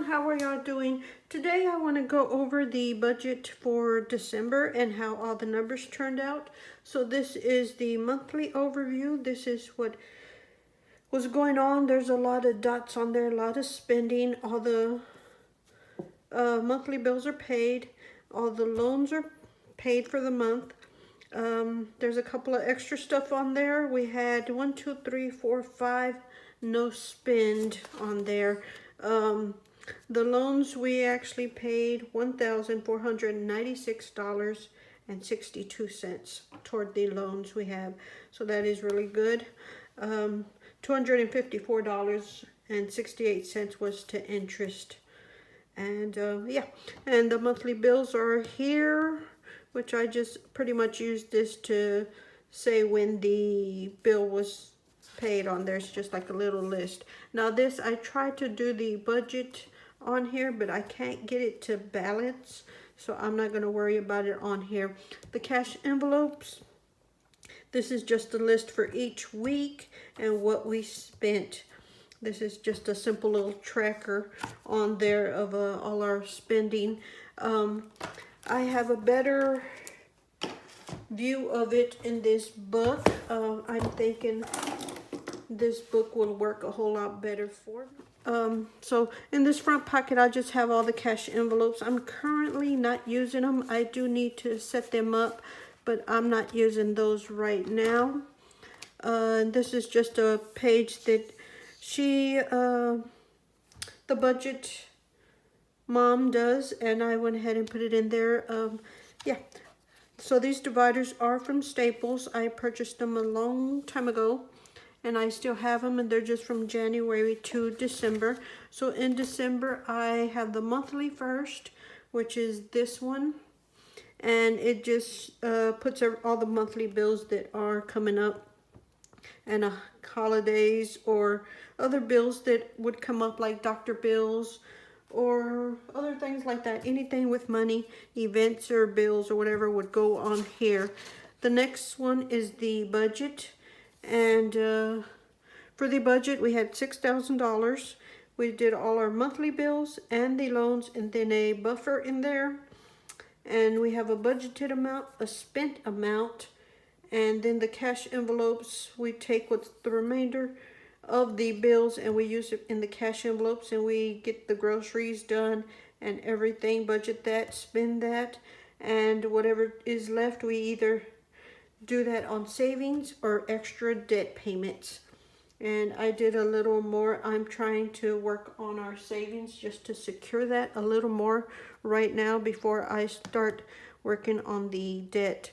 everyone, how are y'all doing? Today I want to go over the budget for December and how all the numbers turned out. So this is the monthly overview. This is what was going on. There's a lot of dots on there, a lot of spending. All the monthly bills are paid. All the loans are paid for the month. There's a couple of extra stuff on there. We had 1, 2, 3, 4, 5 no spend on there. The loans we actually paid $1,496.62 toward the loans we have. So that is really good. $254.68 was to interest. And yeah, and the monthly bills are here, which I just pretty much used this to say when the bill was paid on there. It's just like a little list. Now this, I tried to do the budget on here, but I can't get it to balance, so I'm not going to worry about it on here. The cash envelopes, this is just a list for each week and what we spent. This is just a simple little tracker on there of all our spending. I have a better view of it in this book. I'm thinking this book will work a whole lot better for me. So in this front pocket, I just have all the cash envelopes. I'm currently not using them. I do need to set them up, but I'm not using those right now. This is just a page that she, the budget mom does, and I went ahead and put it in there. Yeah, so these dividers are from Staples. I purchased them a long time ago, and I still have them, and they're just from January to December. So in December, I have the monthly first, which is this one, and it just puts all the monthly bills that are coming up, and holidays or other bills that would come up, like doctor bills or other things like that. Anything with money, events or bills or whatever would go on here. The next one is the budget, and for the budget we had $6,000. We did all our monthly bills and the loans, and then a buffer in there, and we have a budgeted amount, a spent amount, and then the cash envelopes, we take what's the remainder of the bills and we use it in the cash envelopes, and we get the groceries done and everything, budget that, spend that, and whatever is left, we either do that on savings or extra debt payments. And I did a little more. I'm trying to work on our savings just to secure that a little more right now before I start working on the debt.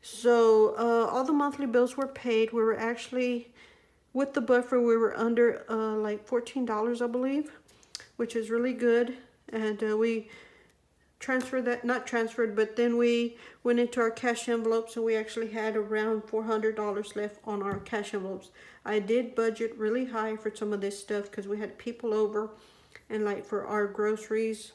So all the monthly bills were paid. We were actually, with the buffer, we were under like $14, I believe, which is really good. And we transferred that, not transferred, but then we went into our cash envelopes, and we actually had around $400 left on our cash envelopes. I did budget really high for some of this stuff because we had people over, and like for our groceries,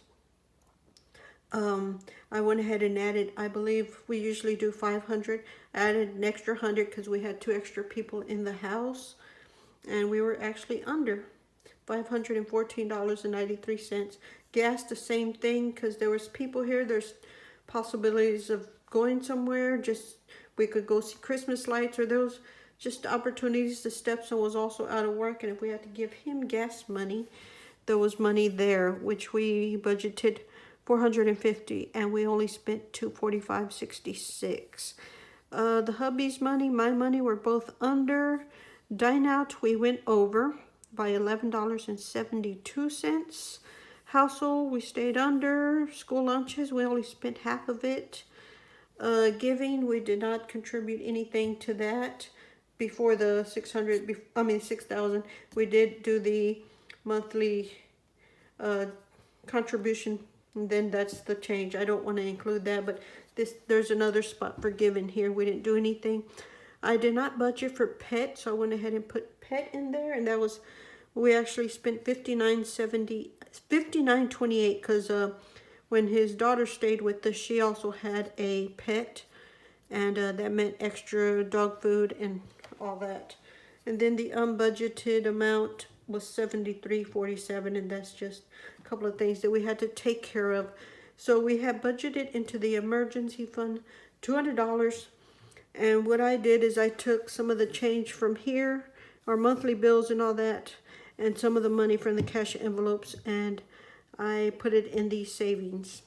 I went ahead and added, I believe we usually do 500, added an extra 100 because we had 2 extra people in the house, and we were actually under $514.93. Gas, the same thing, because there was people here. There's possibilities of going somewhere. Just we could go see Christmas lights, or there was just opportunities. The stepson was also out of work, and if we had to give him gas money, there was money there, which we budgeted $450, and we only spent $245.66. The hubby's money, my money, were both under. Dine out, we went over by $11.72. Household, we stayed under. School lunches, we only spent half of it. Giving, we did not contribute anything to that before the 6,000. We did do the monthly contribution, and then that's the change. I don't want to include that, but there's another spot for giving here. We didn't do anything. I did not budget for pet, so I went ahead and put pet in there, and that was, we actually spent $59.28 because when his daughter stayed with us, she also had a pet, and that meant extra dog food and all that. And then the unbudgeted amount was $73.47, and that's just a couple of things that we had to take care of. So we have budgeted into the emergency fund $200, and what I did is I took some of the change from here, our monthly bills and all that, and some of the money from the cash envelopes, and I put it in the savings.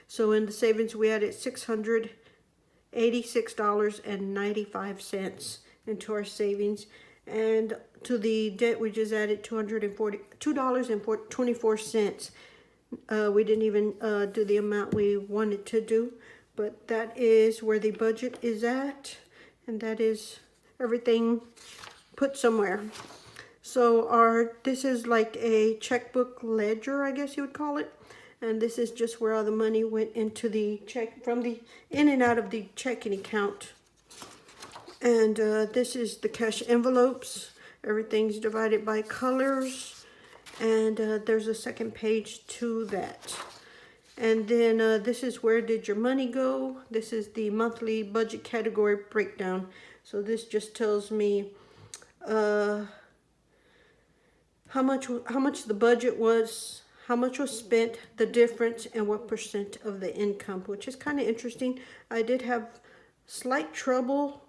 So in the savings we added $686.95 into our savings, and to the debt we just added $2.24. We didn't even do the amount we wanted to do, but that is where the budget is at, and that is everything put somewhere. So this is like a checkbook ledger, I guess you would call it. And this is just where all the money went into the check, from the in and out of the checking account. And this is the cash envelopes. Everything's divided by colors. And there's a second page to that. And then this is where did your money go. This is the monthly budget category breakdown. So this just tells me how much the budget was, how much was spent, the difference, and what percent of the income, which is kind of interesting. I did have slight trouble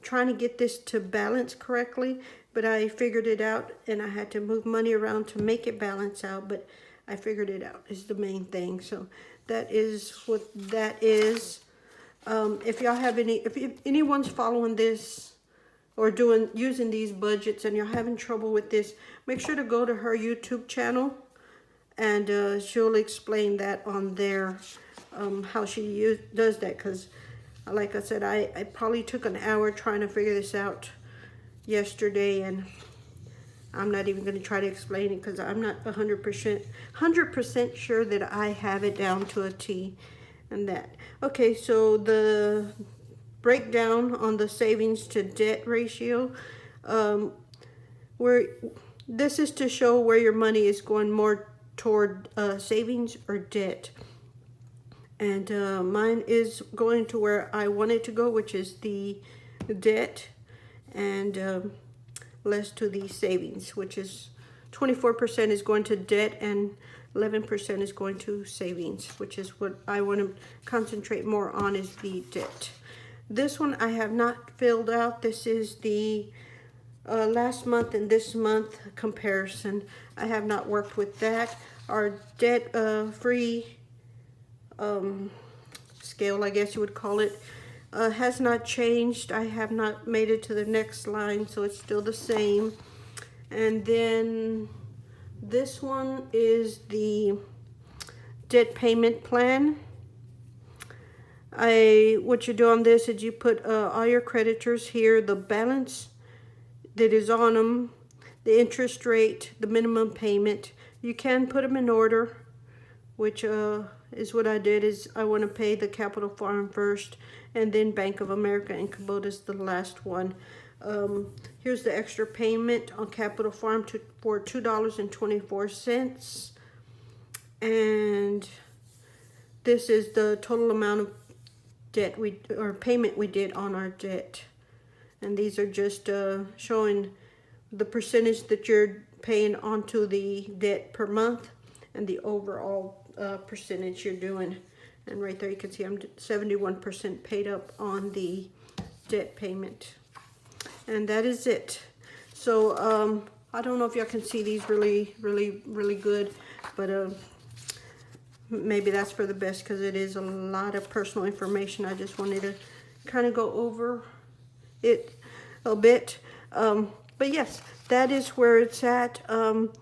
trying to get this to balance correctly, but I figured it out, and I had to move money around to make it balance out, but I figured it out is the main thing. So that is what that is. If y'all have if anyone's following this or using these budgets and you're having trouble with this, make sure to go to her YouTube channel, and she'll explain that on there, how she does that. Because like I said, I probably took an hour trying to figure this out yesterday, and I'm not even going to try to explain it because I'm not 100% sure that I have it down to a T and that. Okay, so the breakdown on the savings to debt ratio, this is to show where your money is going more toward savings or debt. And mine is going to where I want it to go, which is the debt, and less to the savings, which is 24% is going to debt and 11% is going to savings, which is what I want to concentrate more on, is the debt. This one I have not filled out. This is the last month and this month comparison. I have not worked with that. Our debt free scale, I guess you would call it, has not changed. I have not made it to the next line, so it's still the same. And then this one is the debt payment plan. What you do on this is you put all your creditors here, the balance that is on them, the interest rate, the minimum payment. You can put them in order, which is what I did. Is I want to pay the Capital Farm first, and then Bank of America and Kubota's the last one. Here's the extra payment on Capital Farm for $2.24, and this is the total amount of debt payment we did on our debt. And these are just showing the percentage that you're paying onto the debt per month and the overall percentage you're doing. And right there you can see I'm 71% paid up on the debt payment. And that is it. So I don't know if y'all can see these really good, but maybe that's for the best because it is a lot of personal information. I just wanted to kind of go over it a bit. But yes, that is where it's at. I'm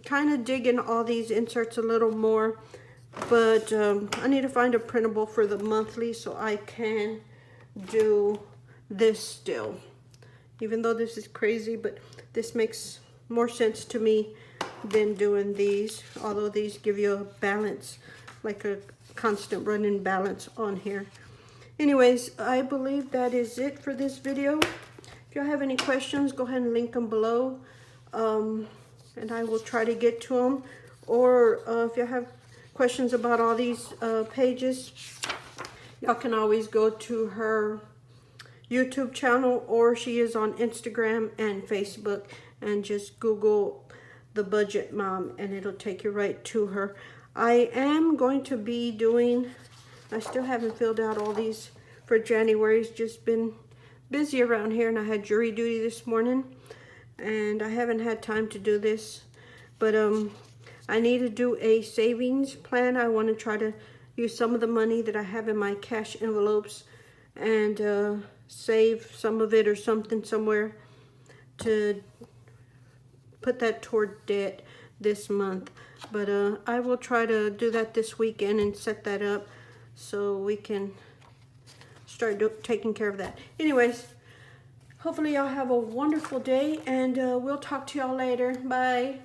kind of digging all these inserts a little more, but I need to find a printable for the monthly so I can do this still. Even though this is crazy, but this makes more sense to me than doing these, although these give you a balance, like a constant running balance on here. Anyways, I believe that is it for this video. If y'all have any questions, go ahead and link them below, and I will try to get to them. Or if y'all have questions about all these pages, y'all can always go to her YouTube channel, or she is on Instagram and Facebook, and just Google the budget mom and it'll take you right to her. I am going to be doing, I still haven't filled out all these for January. It's just been busy around here, and I had jury duty this morning and I haven't had time to do this. But I need to do a savings plan. I want to try to use some of the money that I have in my cash envelopes and save some of it or something somewhere to put that toward debt this month. But I will try to do that this weekend and set that up so we can start taking care of that. Anyways, hopefully y'all have a wonderful day, and we'll talk to y'all later. Bye.